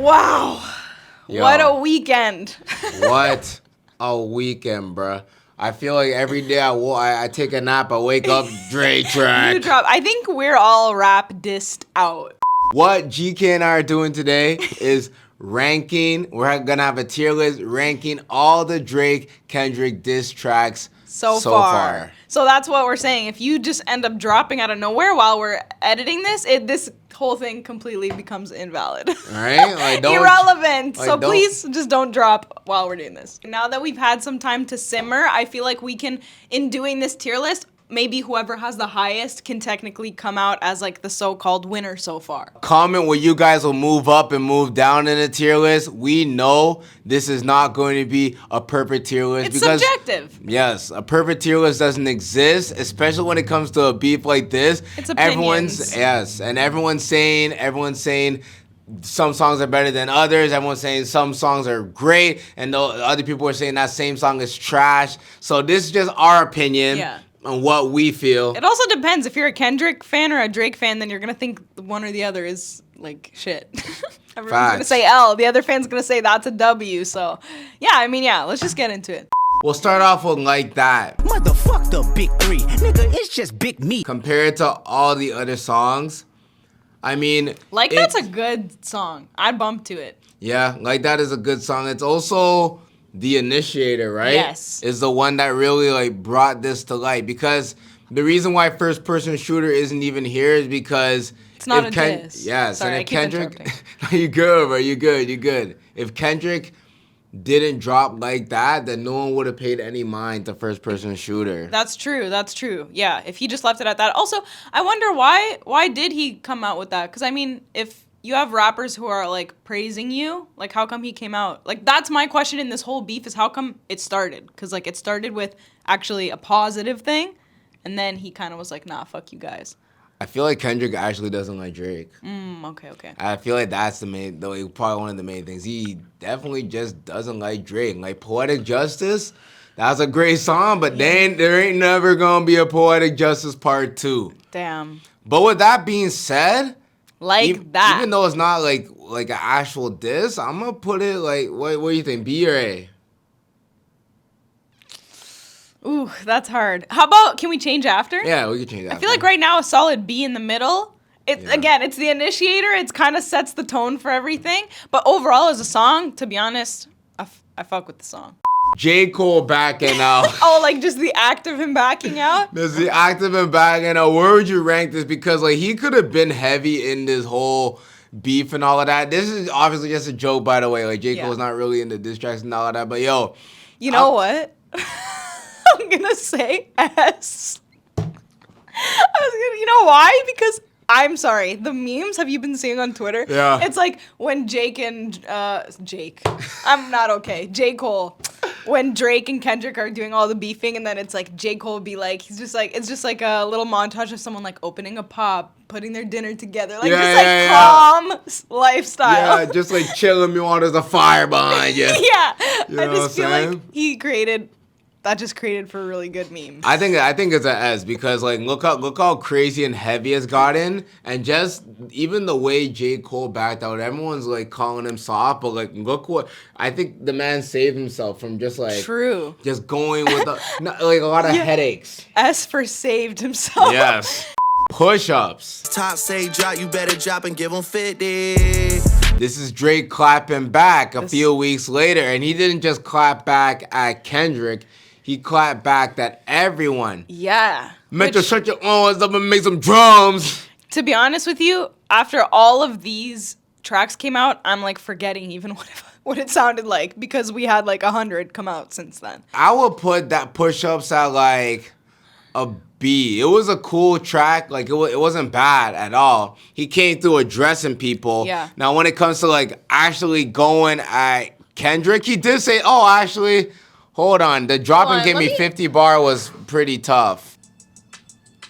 Wow. Yo, what a weekend. What a weekend, bruh. I feel like every day I take a nap, I wake up, Dre track. New drop. I think we're all rap dissed out. What GK and I are doing today is ranking. We're gonna have a tier list ranking all the Drake, Kendrick diss tracks so far. So that's what we're saying. If you just end up dropping out of nowhere while we're editing this, this whole thing completely becomes invalid. All right? Like, irrelevant. So please just don't drop while we're doing this. Now that we've had some time to simmer, I feel like we can, in doing this tier list, maybe whoever has the highest can technically come out as like the so-called winner so far. Comment where you guys will move up and move down in the tier list. We know this is not going to be a perfect tier list. It's subjective. Yes, a perfect tier list doesn't exist, especially when it comes to a beef like this. It's opinions. Everyone's saying some songs are better than others. Everyone's saying some songs are great, and other people are saying that same song is trash. So this is just our opinion. Yeah. On what we feel. It also depends. If you're a Kendrick fan or a Drake fan, then you're gonna think one or the other is like shit. Everyone's gonna say L. The other fan's gonna say that's a W. So, yeah, let's just get into it. We'll start off with Like That. Motherfuck the big three. Nigga, it's just big me. Compared to all the other songs, I mean... Like That's a good song. I'd bump to it. Yeah, Like That is a good song. It's also... The Initiator, right? Yes. Is the one that really like brought this to light, because the reason why First Person Shooter isn't even here is because it's not a diss. Yes, sorry, and if Kendrick, you good, bro, you good. If Kendrick didn't drop Like That, then no one would have paid any mind to First Person Shooter. That's true. Yeah, if he just left it at that. Also, I wonder why did he come out with that? Because I mean, if you have rappers who are like praising you, like how come he came out? Like that's my question in this whole beef is how come it started? Because like it started with actually a positive thing, and then he kind of was like, nah, fuck you guys. I feel like Kendrick actually doesn't like Drake. Okay. I feel like that's probably one of the main things. He definitely just doesn't like Drake. Like Poetic Justice, that's a great song, but then there ain't never gonna be a Poetic Justice Part 2. Damn. But with that being said, that. Even though it's not like an actual diss, I'm gonna put it like, what do you think, B or A? Ooh, that's hard. How about, can we change after? Yeah, we can change after. I feel like right now a solid B in the middle. Again, it's the initiator. It kind of sets the tone for everything. But overall, as a song, to be honest, I fuck with the song. J. Cole backing out. Oh, like just the act of him backing out? There's the act of him backing out. Where would you rank this? Because like he could have been heavy in this whole beef and all of that. This is obviously just a joke, by the way. Like J. Cole's not really into diss tracks and all of that. But yo, you know what? I'm gonna say S. You know why? Because I'm sorry, the memes have you been seeing on Twitter? Yeah. It's like when J. Cole, when Drake and Kendrick are doing all the beefing, and then it's like J. Cole would be like, it's just like a little montage of someone like opening a pop, putting their dinner together, like calm lifestyle. Yeah, just like chilling, me while there's a fire behind you. Yeah. You know I just feel saying? like that just created for a really good meme. I think it's an S because like look how crazy and heavy it's gotten, and just even the way J. Cole backed out, everyone's like calling him soft, but like look what I think the man saved himself from just like just going with like a lot of headaches. S for saved himself. Yes. Push-ups. Top say drop, you better drop and give him 50. This is Drake clapping back a few weeks later, and he didn't just clap back at Kendrick. He clapped back at everyone. Yeah. Meant to shut your arms up and make some drums. To be honest with you, after all of these tracks came out, I'm like forgetting even what it sounded like because we had like 100 come out since then. I would put that Push-Ups at like a B. It was a cool track. Like it wasn't bad at all. He came through addressing people. Yeah. Now when it comes to like actually going at Kendrick, he did say, "Oh, actually, hold on. The drop and give me 50 bar was pretty tough."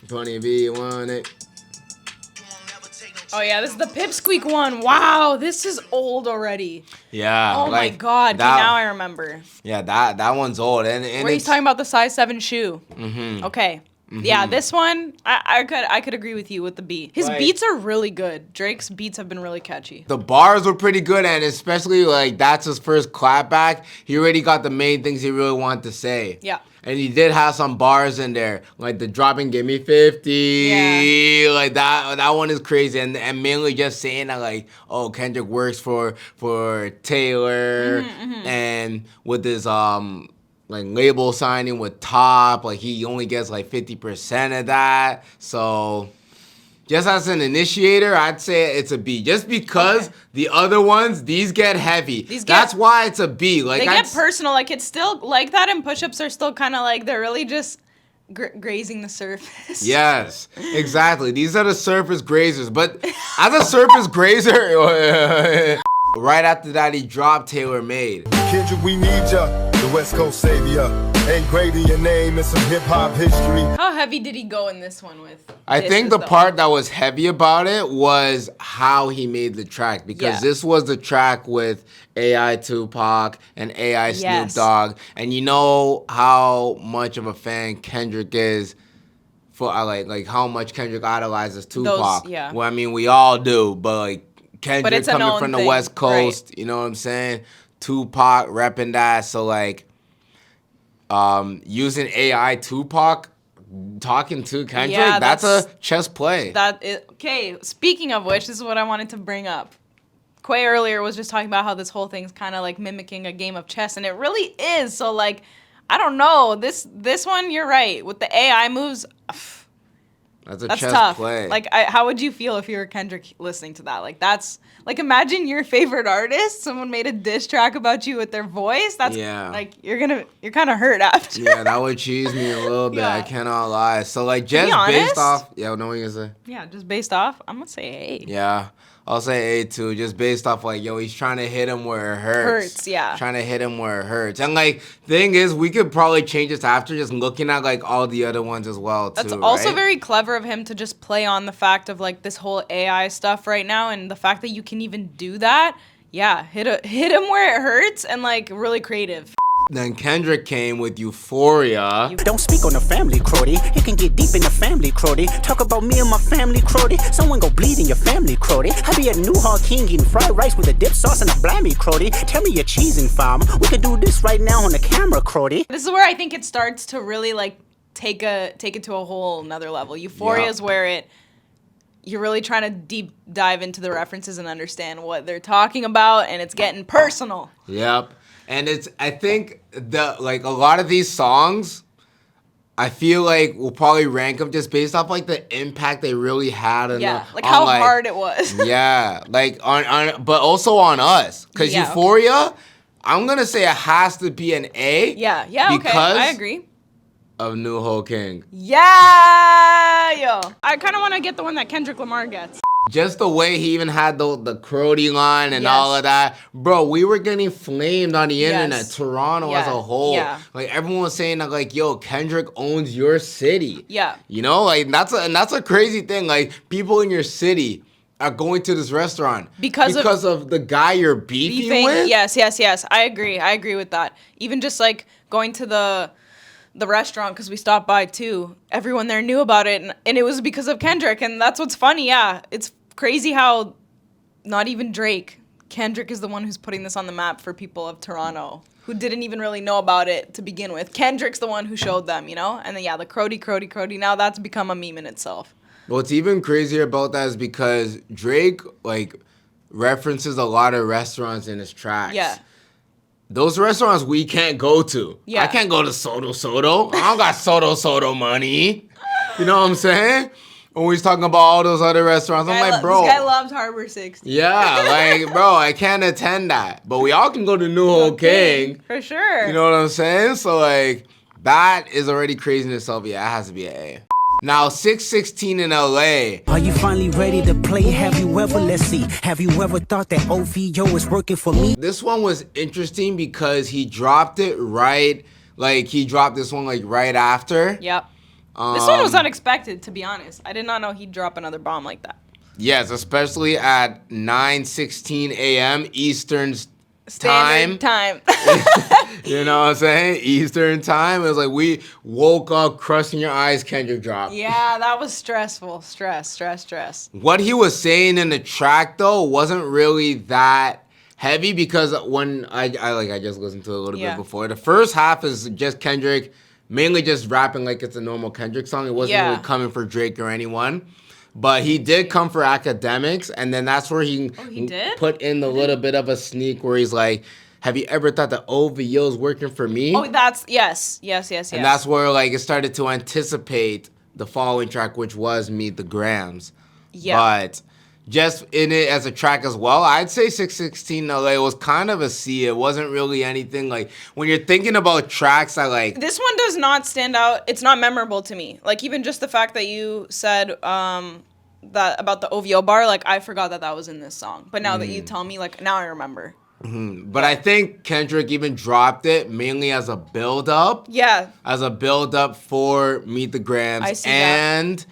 20 B, 1 Oh yeah, this is the Pipsqueak one. Wow, this is old already. Yeah. Oh my God. Now I remember. Yeah, that one's old. And where he's talking about the size 7 shoe. Mm-hmm. Okay. Yeah, this one I could agree with you with the beat. His Like- beats are really good. Drake's beats have been really catchy. The bars were pretty good, and especially like that's his first clapback. He already got the main things he really wanted to say. Yeah. And he did have some bars in there, like the dropping "Give me 50," like that. That one is crazy, and mainly just saying that like, oh, Kendrick works for Taylor, and with his like label signing with Top, like he only gets like 50% of that. So just as an initiator, I'd say it's a B. Just because the other ones, these get heavy. That's why it's a B. Like they get personal. Like it's still like that, and push-ups are still kind of like they're really just grazing the surface. Yes, exactly. These are the surface grazers. But as a surface grazer, right after that, he dropped Taylor Made. Kendrick, we need ya, the West Coast savior. Engraving your name in some hip hop history. How heavy did he go in this one with? I think the part that was heavy about it was how he made the track, because this was the track with AI Tupac and AI Snoop Dogg, and you know how much of a fan Kendrick is for like how much Kendrick idolizes Tupac. Well, I mean we all do, but like Kendrick coming from the West Coast, you know what I'm saying? Tupac repping that, so like using AI Tupac talking to Kendrick, that's a chess play. Okay, speaking of which, this is what I wanted to bring up. Quay earlier was just talking about how this whole thing's kind of like mimicking a game of chess, and it really is. So like, I don't know, this one, you're right. With the AI moves, that's chess tough. Play. Like, how would you feel if you were Kendrick listening to that? Like, that's like, imagine your favorite artist, someone made a diss track about you with their voice. That's like you're kind of hurt after. Yeah, that would cheese me a little bit. I cannot lie. So like, just based off, what are you gonna say? Yeah, just based off, I'm gonna say A. Yeah. I'll say A too, just based off like, yo, he's trying to hit him where it hurts. Trying to hit him where it hurts. And like, thing is, we could probably change this after just looking at like all the other ones as well too. That's also very clever of him to just play on the fact of like this whole AI stuff right now, and the fact that you can even do that. Yeah, hit him where it hurts, and like really creative. Then Kendrick came with Euphoria. Don't speak on the family, Crody. You can get deep in the family, Crody. Talk about me and my family, Crody. Someone go bleed in your family, Crody. I be at New Hall King eating fried rice with a dip sauce and a blammy, Crody. Tell me your cheesing, fam. We could do this right now on the camera, Crody. This is where I think it starts to really like take it to a whole nother level. Euphoria is where you're really trying to deep dive into the references and understand what they're talking about, and it's getting personal. Yep. And I think like a lot of these songs, I feel like we'll probably rank them just based off like the impact they really had on how hard it was. Like on but also on us, because Euphoria, I'm gonna say it has to be an A. Okay, I agree. Of New Hall King. I kind of want to get the one that Kendrick Lamar gets. Just the way he even had the Crody line and all of that. Bro, we were getting flamed on the internet, Toronto as a whole. Like, everyone was saying that, like, yo, Kendrick owns your city. You know, like, that's a crazy thing. Like, people in your city are going to this restaurant because of the guy you're beefing with. Yes. I agree with that. Even just, like, going to the restaurant, because we stopped by too, everyone there knew about it, and it was because of Kendrick, and that's what's funny. It's crazy how not even Drake, Kendrick is the one who's putting this on the map for people of Toronto who didn't even really know about it to begin with. Kendrick's the one who showed them, you know? And then the Crody, now that's become a meme in itself. What's even crazier about that is because Drake like references a lot of restaurants in his tracks. Those restaurants we can't go to. I can't go to Soto. I don't got Soto money. You know what I'm saying? When he's talking about all those other restaurants, I'm like, bro. This guy loves Harbor 60. Yeah, like, bro, I can't attend that. But we all can go to New Hall King. For sure. You know what I'm saying? So, like, that is already crazy in itself. Yeah, it has to be an A. Now, 616 in LA. Are you finally ready to play? Have you ever thought that OVO is working for me? This one was interesting because he dropped it right, like he dropped this one like right after. This one was unexpected, to be honest. I did not know he'd drop another bomb like that. Yes, especially at 9:16 a.m. Eastern Standard time. You know what I'm saying? Eastern time. It was like we woke up, crushing your eyes, Kendrick dropped. Yeah, that was stressful. Stress. What he was saying in the track though wasn't really that heavy because when I just listened to it a little bit before. The first half is just Kendrick mainly just rapping like it's a normal Kendrick song. It wasn't really coming for Drake or anyone. But he did come for academics, and then that's where he put in the little bit of a sneak where he's like, have you ever thought that OVO's working for me? Oh, that's, yes. And that's where, like, it started to anticipate the following track, which was Meet the Grams. Yeah. But just in it as a track as well, I'd say 616 LA was kind of a C. It wasn't really anything, like, when you're thinking about tracks, I like... This one does not stand out. It's not memorable to me. Like, even just the fact that you said that about the OVO bar, like, I forgot that was in this song. But now that you tell me, like, now I remember. But I think Kendrick even dropped it mainly as a build-up. Yeah. As a build-up for Meet the Grams. I see and that.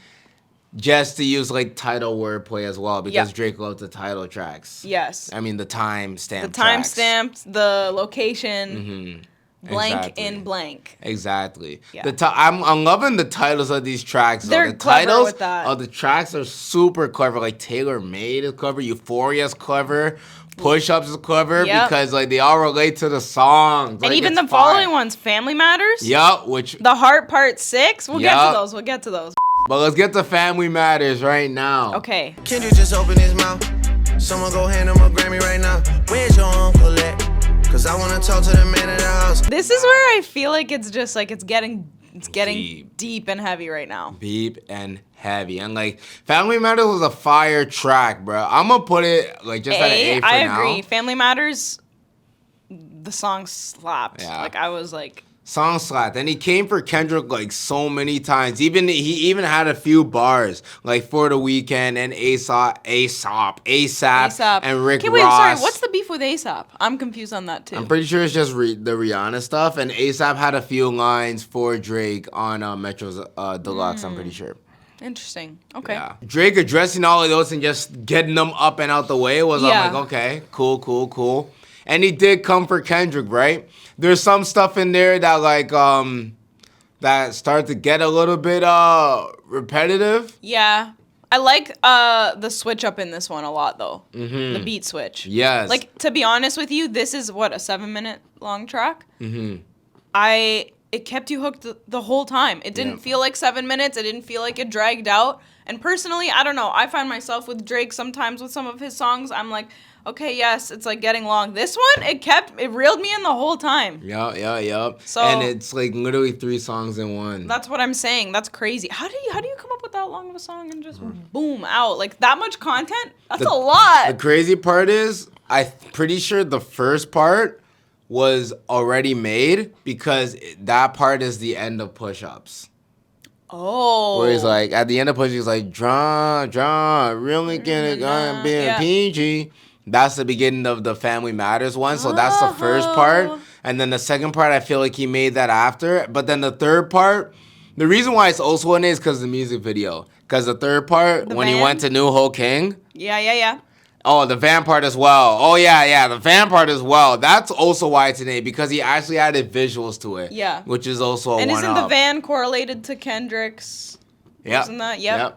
Just to use, like, title wordplay as well, because Drake loves the title tracks. Yes. I mean, the timestamp The timestamps, the location, blank in blank. Exactly. Yeah. I'm loving the titles of these tracks. They're the clever titles with that. of the tracks are super clever. Like, Taylor Made is clever. Euphoria is clever. Push-Ups is clever because, like, they all relate to the songs. And like, even the following ones, Family Matters. Yup, which... The Heart Part 6. We'll get to those. But let's get to Family Matters right now. Okay. Kendrick just opened his mouth. Someone go hand him a Grammy right now. Where's your uncle at? Cause I wanna talk to the man in the house. This is where I feel like it's just like it's getting deep and heavy right now. Deep and heavy. And like Family Matters was a fire track, bro. I'm gonna put it like just at an A for now. I agree. Family Matters, the song slapped. Yeah. Like I was like, song slapped. And he came for Kendrick like so many times. He even had a few bars like For the Weeknd and ASAP and Rick Ross. Wait, sorry. What's the beef with ASAP? I'm confused on that too. I'm pretty sure it's just the Rihanna stuff. And ASAP had a few lines for Drake on Metro's Deluxe. I'm pretty sure. Interesting. Okay. Yeah. Drake addressing all of those and just getting them up and out the way was I'm like, okay, cool. And he did come for Kendrick, right? There's some stuff in there that like that start to get a little bit repetitive. Yeah. I like the switch up in this one a lot though. The beat switch. Yes. Like to be honest with you, this is what, a 7-minute long track? It kept you hooked the whole time. It didn't feel like 7 minutes. It didn't feel like it dragged out. And personally, I don't know. I find myself with Drake sometimes with some of his songs. I'm like, okay, yes, it's like getting long. This one, it reeled me in the whole time. Yup. So, and it's like literally 3 songs in one. That's what I'm saying. That's crazy. How do you come up with that long of a song and just boom out? Like that much content? That's a lot. The crazy part is, I'm pretty sure the first part was already made because that part is the end of Push-Ups. Oh. Where he's like, at the end of Push-Ups, he's like, draw, really gonna be a PG. That's the beginning of the Family Matters one. So that's the first part. And then the second part, I feel like he made that after. But then the third part, the reason why it's also in it is because of the music video. Because the third part, when he went to New Ho King. Yeah. Oh, the van part as well. Oh, yeah, the van part as well. That's also why it's in it, because he actually added visuals to it. Yeah. Which is also a and one-up. isn't the van correlated to Kendrick's? Yep. Isn't that? Yep.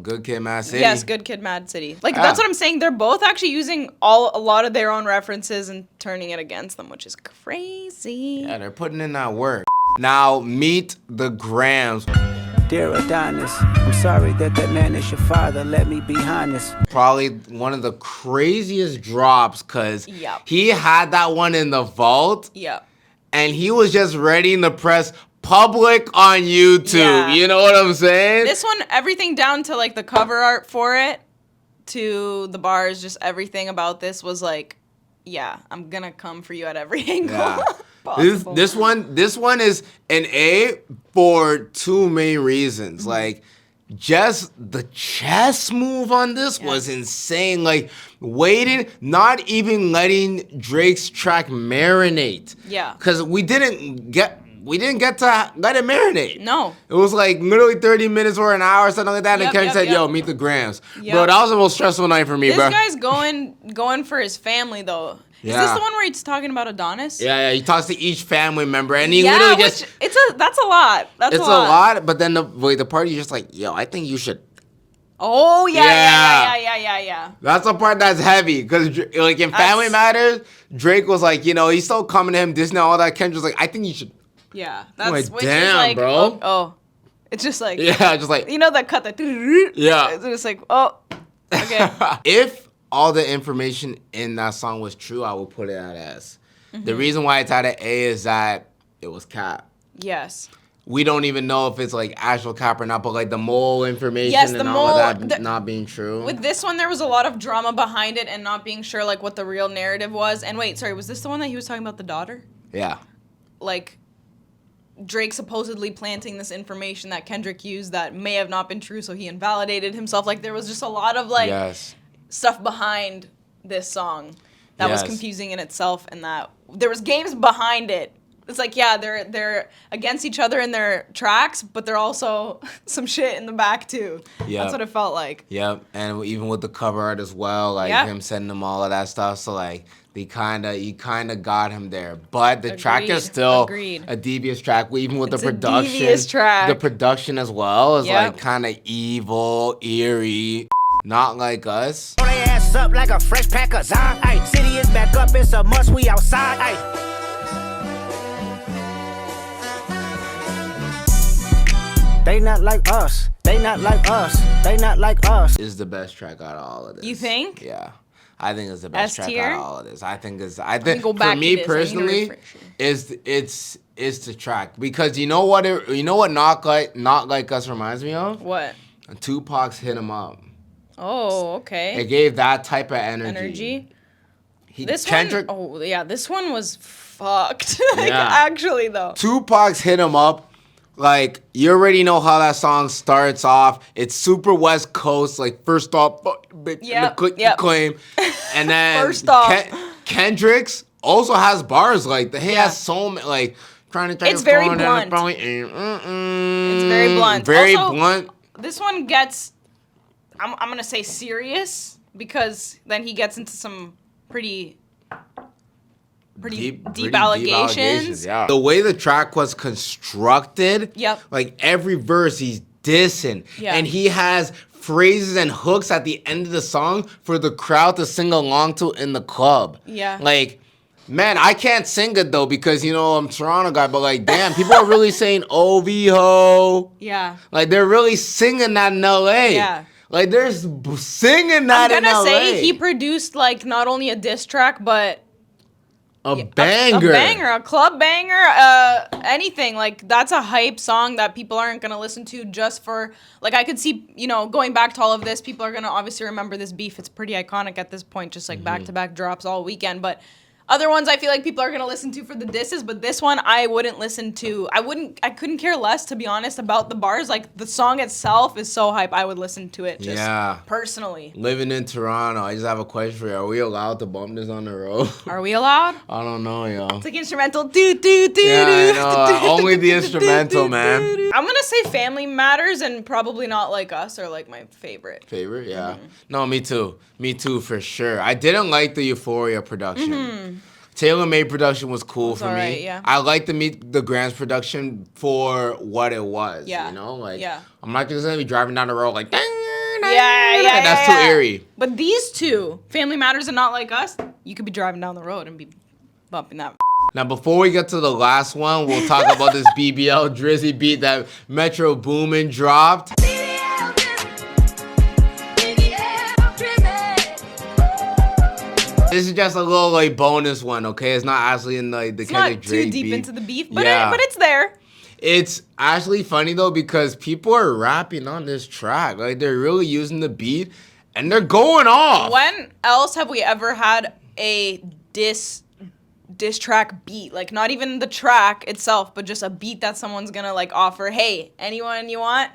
Good Kid, Mad City. Yes, Good Kid, Mad City. Like, that's what I'm saying. They're both actually using a lot of their own references and turning it against them, which is crazy. Yeah, they're putting in that work. Now, Meet the Grams. Dear Adonis, I'm sorry that man is your father. Let me be honest. Probably one of the craziest drops because he had that one in the vault. Yep. And he was just ready to press public on YouTube. Yeah. You know what I'm saying? This one, everything down to like the cover art for it, to the bars, just everything about this was like, yeah, I'm gonna come for you at every angle. Yeah. This one is an A for 2 main reasons. Like, just the chess move on this was insane. Like, waiting, not even letting Drake's track marinate. Yeah. Because we didn't get we didn't get to let it marinate. No. It was like literally 30 minutes or an hour or something like that. And Kendrick said, yo, meet the Grams. Yep. Bro, that was the most stressful night for me, This bro. guy's going for his family, though. Yeah. Is this the one where he's talking about Adonis? Yeah, he talks to each family member, and he literally just... That's a lot. That's it's a lot, but then the party's just like, yo, I think you should... Oh, yeah. That's the part that's heavy, because like in Family Matters, Drake was like, you know, he's still coming to him, Disney, all that. Kendrick's like, I think you should... Yeah, I'm that's like, damn, bro. Oh, it's just like... Yeah, just like... You know that cut, that... Yeah. It's just like, oh, okay. If all the information in that song was true, I would put it at S. The reason why it's at an A is that it was cap. Yes. We don't even know if it's like actual cap or not, but like the mole information and all of that not being true. With this one, there was a lot of drama behind it and not being sure like what the real narrative was. And wait, sorry, was this the one that he was talking about the daughter? Yeah. Like Drake supposedly planting this information that Kendrick used that may have not been true, so he invalidated himself. Like there was just a lot of like stuff behind this song that was confusing in itself, and that there was games behind it. It's like, yeah, they're against each other in their tracks, but they're also some shit in the back too. Yeah, that's what it felt like. Yep, and even with the cover art as well, like him sending them all of that stuff. So like you kind of got him there, but the track is still a devious track. Even with the production, devious track. The production as well is like kind of evil, eerie. Not like us. Pull their ass up like a fresh pack of Zon. Ay, city is back up, it's a must, we outside. Ay. They not like us. They not like us. They not like us. Is the best track out of all of this. You think? Yeah. I think it's the best track out of all of this. I think go back for me personally, it's the track. Because you know what Not Like Us reminds me of? What? Tupac's Hit 'Em Up. Oh, okay. It gave that type of energy. Kendrick. This one was fucked. Actually, though. Tupac's Hit 'Em Up. Like, you already know how that song starts off. It's super West Coast. Like, first off, bitch, claim. And then first off, Kendrick's also has bars like that. He has so many, like, it's very blunt. It's very blunt. Very also, blunt. This one gets, I'm going to say serious, because then he gets into some pretty deep allegations. Yeah. The way the track was constructed, like every verse he's dissing. Yeah. And he has phrases and hooks at the end of the song for the crowd to sing along to in the club. Yeah. Like, man, I can't sing it though because, you know, I'm a Toronto guy, but like, damn, people are really saying OV-ho. Yeah. Like, they're really singing that in LA. Yeah. Like, they're singing that in LA. I'm gonna say he produced, like, not only a diss track, but a banger. A club banger, anything. Like, that's a hype song that people aren't going to listen to just for, like, I could see, you know, going back to all of this, people are going to obviously remember this beef. It's pretty iconic at this point, just like back-to-back drops all weekend. But other ones I feel like people are going to listen to for the disses, but this one I wouldn't listen to. I couldn't care less, to be honest, about the bars. Like, the song itself is so hype, I would listen to it just personally. Living in Toronto, I just have a question for you. Are we allowed to bump this on the road? Are we allowed? I don't know, yo. It's like instrumental. Yeah, I know. Only the instrumental, man. I'm going to say Family Matters and probably Not Like Us are like my favorite. Favorite? Yeah. No, me too. Me too, for sure. I didn't like the Euphoria production. Tailor-made production was cool for me. Yeah. I liked the Grams production for what it was. Yeah. You know, like I'm not just gonna be driving down the road like that's too eerie. But these two, Family Matters and Not Like Us, you could be driving down the road and be bumping that. Now, before we get to the last one, we'll talk about this BBL Drizzy beat that Metro Boomin dropped. This is just a little like bonus one, okay? It's not actually in the Kendrick Drake beat. It's not too deep into the beef, but it's there. It's actually funny though because people are rapping on this track. Like, they're really using the beat and they're going off. When else have we ever had a diss track beat? Like, not even the track itself, but just a beat that someone's gonna like offer. Hey, anyone you want?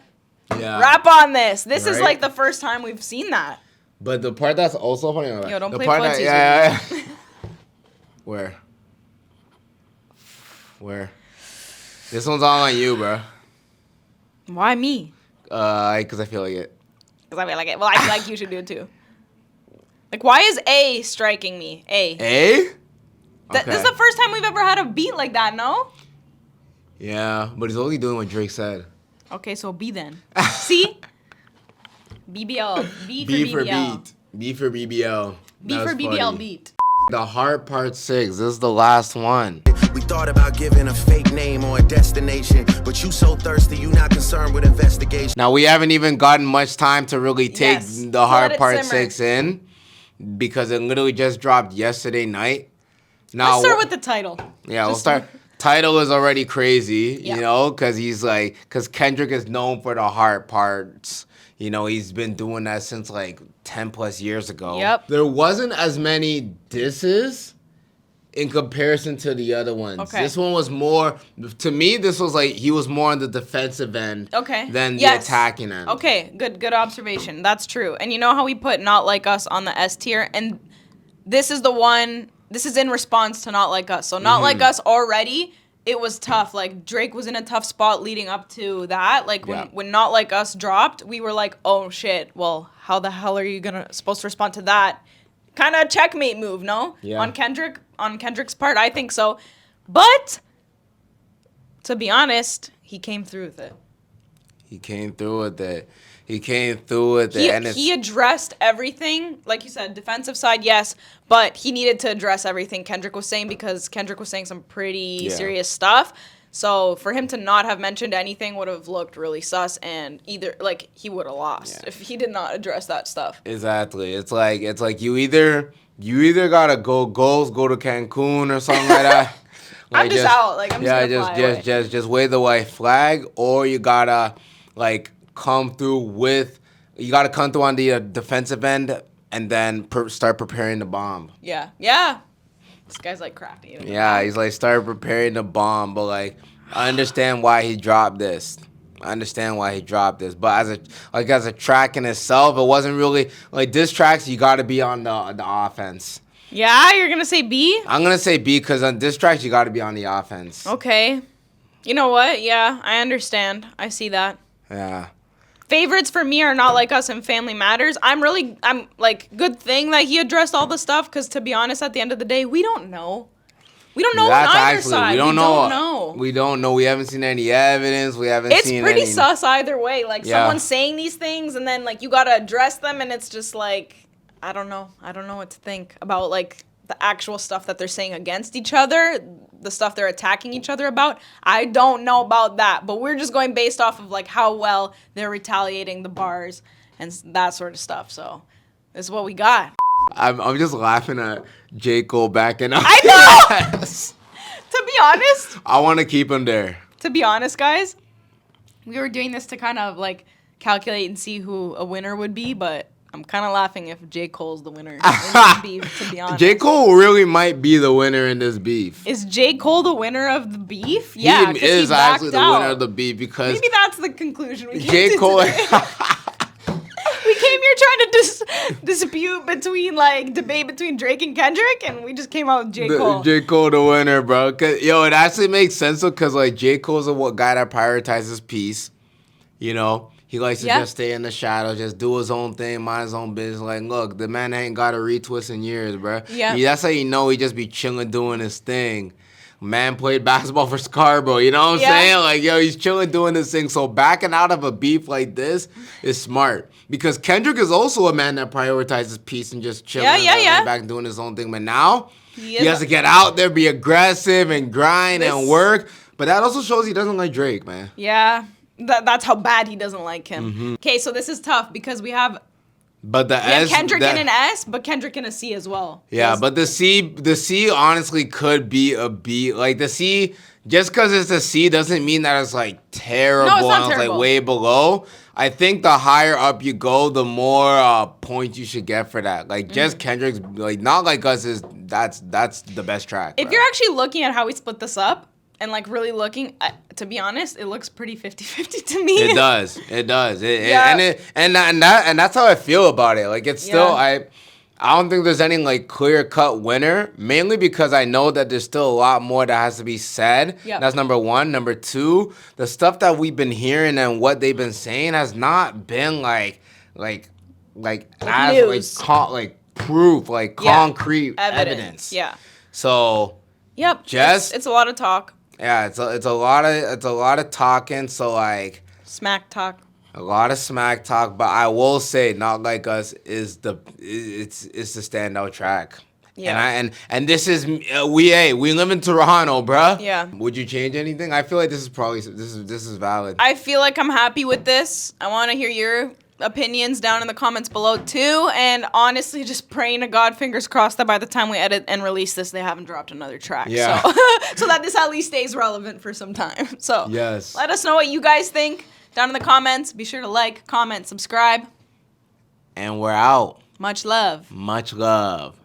Yeah. Rap on this. This is like the first time we've seen that. But the part that's also funny, yo, don't the play part funsies with me. Where? This one's all on you, bro. Why me? Because I feel like it. Because I feel like it. Well, I feel like you should do it too. Like, why is A striking me? A. A? This is the first time we've ever had a beat like that, no? Yeah, but he's only doing what Drake said. Okay, so B then. See? BBL. B for BBL. beat. B for BBL. B for BBL beat. The Heart Part 6. This is the last one. We thought about giving a fake name or a destination, but you so thirsty, you not concerned with investigation. Now, we haven't even gotten much time to really take the Heart Part simmer. 6 in because it literally just dropped yesterday night. Now, Let's start with the title. Yeah, we'll start. Title is already crazy, Yeah. you know, because Kendrick is known for the heart parts. You know, he's been doing that since like 10 plus years ago. Yep. There wasn't as many disses in comparison to the other ones. Okay. This one was more, to me, this was like, he was more on the defensive end than the attacking end. Okay, good observation. That's true. And you know how we put Not Like Us on the S tier? And this is the one, this is in response to Not Like Us. So Not Like Us already, it was tough. Like, Drake was in a tough spot leading up to that. Like, when Not Like Us dropped, we were like, oh, shit. Well, how the hell are you supposed to respond to that? Kind of a checkmate move, no? Yeah. On Kendrick's part, I think so. But, to be honest, he came through with it. He came through with it. And He addressed everything. Like you said, defensive side, yes. But he needed to address everything Kendrick was saying because Kendrick was saying some pretty serious stuff. So for him to not have mentioned anything would have looked really sus, and like he would have lost if he did not address that stuff. Exactly. It's like you either gotta go to Cancun or something like that. I'm just out. Like I'm just wave the white flag, or you gotta like come through on the defensive end and then start preparing the bomb. Yeah. This guy's like crafty. Yeah, he's like start preparing the bomb, but like I understand why he dropped this. But as a track in itself, it wasn't really like diss tracks. You got to be on the offense. Yeah, you're gonna say B? I'm gonna say B because on diss tracks you got to be on the offense. Okay. You know what? Yeah, I understand. I see that. Yeah. Favorites for me are Not Like Us and Family Matters. I'm like, good thing that he addressed all the stuff, because to be honest, at the end of the day, we don't know. We don't know on either side. We don't know. We don't know. We haven't seen any evidence. It's pretty sus either way. Like, someone's saying these things, and then, like, you gotta address them, and it's just like, I don't know. I don't know what to think about, like, the actual stuff that they're saying against each other, the stuff they're attacking each other about. I don't know about that, but we're just going based off of like how well they're retaliating the bars and that sort of stuff. So this is what we got. I'm just laughing at J. Cole backing up. I know. To be honest, I want to keep him there. To be honest, guys, we were doing this to kind of like calculate and see who a winner would be, but I'm kind of laughing if J. Cole's the winner in this beef, to be honest. J. Cole really might be the winner in this beef. Is J. Cole the winner of the beef? Yeah, he is actually the winner of the beef because... Maybe that's the conclusion we came J. Cole... today. We came here trying to debate between Drake and Kendrick, and we just came out with J. Cole. J. Cole the winner, bro. It actually makes sense because like J. Cole's a guy that prioritizes peace, you know? He likes to just stay in the shadows, just do his own thing, mind his own business. Like, look, the man ain't got a retwist in years, bro. Yeah. That's how you know he just be chilling doing his thing. Man played basketball for Scarborough, you know what I'm saying? Like, yo, he's chilling doing this thing. So backing out of a beef like this is smart. Because Kendrick is also a man that prioritizes peace and just chilling back and doing his own thing. But now, he has to get out there, be aggressive and grind and work. But that also shows he doesn't like Drake, man. Yeah. That's how bad he doesn't like him. Okay, so this is tough because we have Kendrick in an S, but Kendrick in a C as well. Yeah, but the C honestly could be a B. Like the C, just because it's a C doesn't mean that it's like terrible. No, it's not and terrible. It's like way below. I think the higher up you go, the more points you should get for that. Like just Kendrick's, like Not Like Us that's the best track. If you're actually looking at how we split this up, and like really looking, to be honest, it looks pretty 50-50 to me. It does. And that's how I feel about it. Like it's still I don't think there's any like clear-cut winner, mainly because I know that there's still a lot more that has to be said. Yep. That's number one. Number two, the stuff that we've been hearing and what they've been saying has not been like news. proof, like Yeah. concrete evidence. Yeah. So Yep. Just- it's a lot of talk. yeah, it's a lot of talking. So like Smack talk. a lot of smack talk, but I will say, Not Like Us is the standout track. Yeah. And this is we live in Toronto, bruh. Yeah. Would you change anything? I feel like this is valid. I feel like I'm happy with this. I want to hear your opinions down in the comments below too. And honestly, just praying to God, fingers crossed, that by the time we edit and release this, they haven't dropped another track. Yeah. So, so that this at least stays relevant for some time. So Yes. let us know what you guys think down in the comments. Be sure to like, comment, subscribe. And we're out. Much love. Much love.